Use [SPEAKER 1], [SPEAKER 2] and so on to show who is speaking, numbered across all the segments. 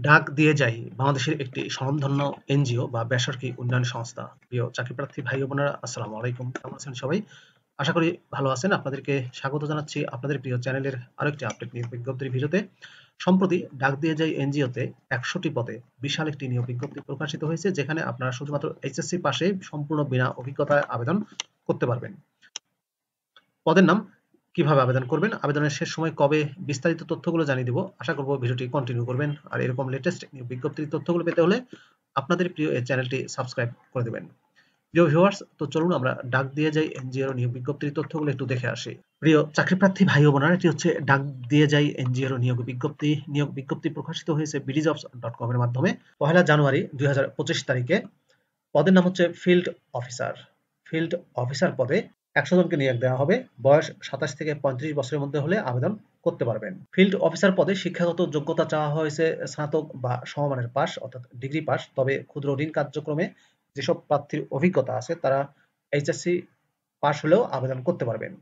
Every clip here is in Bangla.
[SPEAKER 1] ডাক দিয়ে যাই বাংলাদেশের একটি স্বনামধন্য এনজিও বা বেসরকারি উন্নয়ন সংস্থা। প্রিয় চাকরিপ্রার্থী ভাই ও বোনেরা, আসসালামু আলাইকুম। কেমন আছেন সবাই? আশা করি ভালো আছেন। আপনাদেরকে স্বাগত জানাচ্ছি আপনাদের প্রিয় চ্যানেলের আরেকটি আপডেট নিয়োগ বিজ্ঞপ্তির ভিডিওতে। সম্প্রতি ডাক দিয়ে যাই এনজিওতে ১০০টি পদে বিশাল একটি নিয়োগ বিজ্ঞপ্তি প্রকাশিত হয়েছে, যেখানে আপনারা শুধুমাত্র এইচএসসি পাশে সম্পূর্ণ বিনা অভিজ্ঞতায় আবেদন করতে পারবেন। পদের নাম, কিভাবে আবেদন করবেন, আবেদনের শেষ সময় কবে, বিস্তারিত তথ্যগুলো জানিয়ে দিব। আশা করব ভিডিওটি কন্টিনিউ করবেন। আর এরকম লেটেস্ট বিজ্ঞপ্তির তথ্যগুলো পেতে হলে আপনাদের প্রিয় এই চ্যানেলটি সাবস্ক্রাইব করে দেবেন। প্রিয় ভিউয়ার্স, তো চলুন আমরা ডাক দিয়ে যাই এনজিওর নিয়োগ বিজ্ঞপ্তির তথ্যগুলো একটু দেখে আসি। প্রিয় চাকরিপ্রার্থী ভাই ও বোনেরা, এটি হচ্ছে ডাক দিয়ে যাই এনজিওর নিয়োগ বিজ্ঞপ্তি। নিয়োগ বিজ্ঞপ্তি প্রকাশিত হয়েছে bdjobs.com এর মাধ্যমে 1 জানুয়ারি 2025 তারিখে। পদের নাম হচ্ছে ফিল্ড অফিসার। ফিল্ড অফিসার পদে 100 জনকে নিয়োগ দেওয়া হবে। বয়স 27 থেকে 35 বছরের মধ্যে হলে আবেদন করতে পারবেন। ফিল্ড অফিসার পদে শিক্ষাগত যোগ্যতা চাওয়া হয়েছে স্নাতক বা সমমানের পাস, অর্থাৎ ডিগ্রি পাস। তবে ক্ষুদ্র ঋণ কার্যক্রমে যেসব প্রার্থীর অভিজ্ঞতা আছে তারা এইচএসসি পাস হলেও আবেদন করতে পারবেন।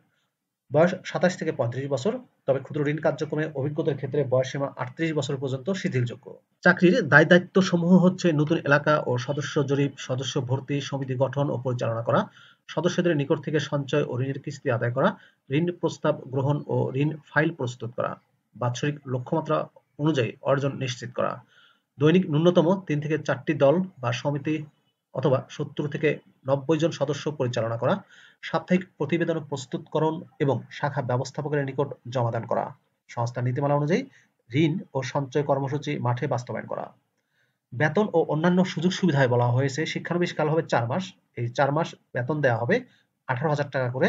[SPEAKER 1] বয়স 27 থেকে 35 বছর, তবে ক্ষুদ্র ঋণ কার্যক্রমে অভিজ্ঞতার ক্ষেত্রে বয়সসীমা 38 বছর পর্যন্ত শিথিলযোগ্য। চাকরির দায়-দায়িত্ব সমূহ হচ্ছে নতুন এলাকা ও সদস্য জরিপ, সদস্য ভর্তি, সমিতি গঠন ও পরিচালনা করা, সদস্যদের নিকট থেকে সঞ্চয় ও ঋণের কিস্তি আদায় করা, ঋণ প্রস্তাব গ্রহণ ও ঋণ ফাইল প্রস্তুত করা, বাৎসরিক লক্ষ্যমাত্রা অনুযায়ী অর্জন নিশ্চিত করা, দৈনিক ন্যূনতম ৩ থেকে ৪টি দল বা সমিতি অথবা ৭০ থেকে ৯০ জন সদস্য পরিচালনা করা, সাপ্তাহিক প্রতিবেদন প্রস্তুতকরণ এবং শাখা ব্যবস্থাপকের নিকট জমাদান করা, সংস্থার নীতিমালা অনুযায়ী ঋণ ও সঞ্চয় কর্মসূচি মাঠে বাস্তবায়ন করা। বেতন ও অন্যান্য সুযোগ সুবিধায় বলা হয়েছে শিক্ষানবিশ কাল হবে ৪ মাস। এই ৪ মাস বেতন দেওয়া হবে ১৮,০০০ টাকা করে।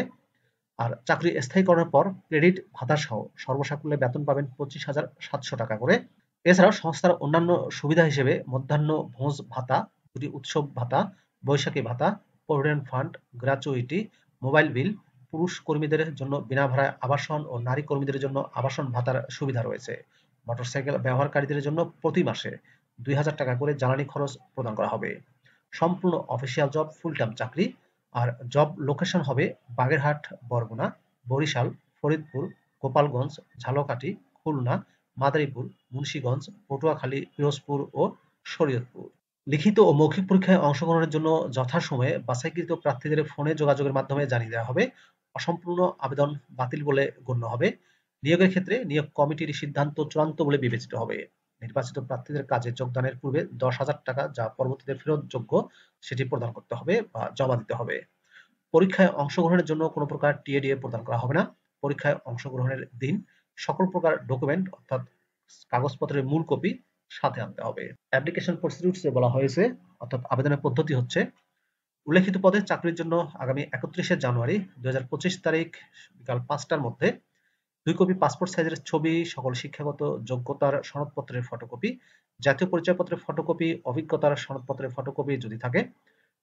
[SPEAKER 1] আর চাকরি স্থায়ীকরণের পর ক্রেডিট ভাতা সহ সর্বসাকুল্যে বেতন পাবেন ২৫,৭০০ টাকা করে। এছাড়াও সংস্থার অন্যান্য সুবিধা হিসেবে মধ্যাহ্ন ভোজ ভাতা, দুটি উৎসব ভাতা, বৈশাখী ভাতা, provident fund, gratuity, mobile bill, পুরুষ কর্মীদের জন্য বিনা ভাড়ায় আবাসন ও নারী কর্মীদের জন্য আবাসন ভাতার সুবিধা রয়েছে। মোটরসাইকেল ব্যবহারকারীদের জন্য প্রতি মাসে ২,০০০ টাকা করে জ্বালানি খরচ প্রদান করা হবে। সম্পূর্ণ অফিসিয়াল জব, ফুল টাইম চাকরি। আর জব লোকেশন হবে বাগেরহাট, বরগুনা, বরিশাল, ফরিদপুর, গোপালগঞ্জ, ঝালকাঠি, খুলনা, মাদারীপুর, মুন্সিগঞ্জ, পটুয়াখালী, পিরোজপুর ও শরীয়তপুর। লিখিত ও মৌখিক পরীক্ষায় অংশগ্রহণের জন্য যথাসময়ে বাছাইকৃত প্রার্থীদের ফোনে যোগাযোগের মাধ্যমে জানিয়ে দেওয়া হবে। অসম্পূর্ণ আবেদন বাতিল বলে গণ্য হবে। নিয়োগের ক্ষেত্রে নিয়োগ কমিটির সিদ্ধান্ত চূড়ান্ত বলে বিবেচিত হবে। নির্বাচিত প্রার্থীদের কাজে যোগদানের পূর্বে ১০,০০০ টাকা, যা পরবর্তীতে ফেরতযোগ্য, সেটি প্রদান করতে হবে বা জমা দিতে হবে। পরীক্ষায় অংশগ্রহণের জন্য কোনো প্রকার টিএডিএ প্রদান করা হবে না। পরীক্ষায় অংশগ্রহণের দিন সকল প্রকার ডকুমেন্ট অর্থাৎ কাগজপত্রের মূল কপি সাথে আনতে হবে। অ্যাপ্লিকেশন প্রসিডিউরসে বলা হয়েছে, অর্থাৎ আবেদনের পদ্ধতি হচ্ছে, উল্লেখিত পদে চাকরির জন্য আগামী ৩১শে জানুয়ারি ২০২৫ তারিখ বিকাল ৫টার মধ্যে ২ কপি পাসপোর্ট সাইজের ছবি, সকল শিক্ষাগত যোগ্যতার সনদপত্রের ফটোকপি, জাতীয় পরিচয়পত্রের ফটোকপি, অভিজ্ঞতার সনদপত্রের ফটোকপি যদি থাকে,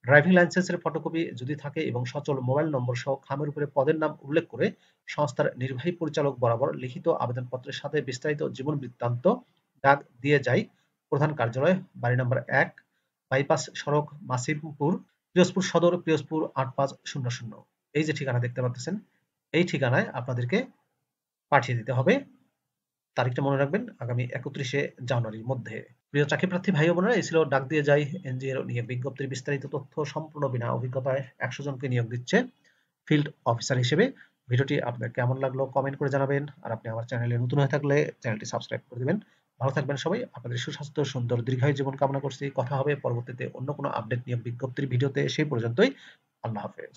[SPEAKER 1] ড্রাইভিং লাইসেন্সের ফটোকপি যদি থাকে এবং সচল মোবাইল নম্বর সহ খামের উপরে পদের নাম উল্লেখ করে সংস্থার নির্বাহী পরিচালক বরাবর লিখিত আবেদনপত্রের সাথে বিস্তারিত জীবন বৃত্তান্ত। ডাক দিয়ে যাই প্রধান কার্যালয়, বাড়ি নম্বর ১, বাইপাস সড়ক, মাসিমপুর, পিরোজপুর সদর, পিরোজপুর ৮৫০০। এই যে ঠিকানা দেখতে পাচ্ছেন, এই ঠিকানায় আপনাদেরকে পাঠিয়ে দিতে হবে। তারিখটা মনে রাখবেন, আগামী ৩১শে জানুয়ারির মধ্যে। প্রিয় চাকরিপ্রার্থী ভাই ও বোনেরা, এই ছিল ডাক দিয়ে যাই এনজিওর নিয়োগ বিজ্ঞপ্তির বিস্তারিত তথ্য। সম্পূর্ণ বিনা অভিজ্ঞতায় ১০০ জনকে নিয়োগ দিচ্ছে ফিল্ড অফিসার হিসেবে। ভিডিওটি আপনার কেমন লাগলো কমেন্ট করে জানাবেন। আর আপনি আমার চ্যানেলে নতুন হয়ে থাকলে চ্যানেলটি সাবস্ক্রাইব করে দিবেন। ভালো থাকবেন সবাই। আপনাদের সুস্বাস্থ্য, সুন্দর, দীর্ঘায়ু জীবন কামনা করছি। কথা হবে পরবর্তীতে অন্য কোনো আপডেট নিয়োগ বিজ্ঞপ্তির ভিডিওতে। সেই পর্যন্তই, আল্লাহ হাফেজ।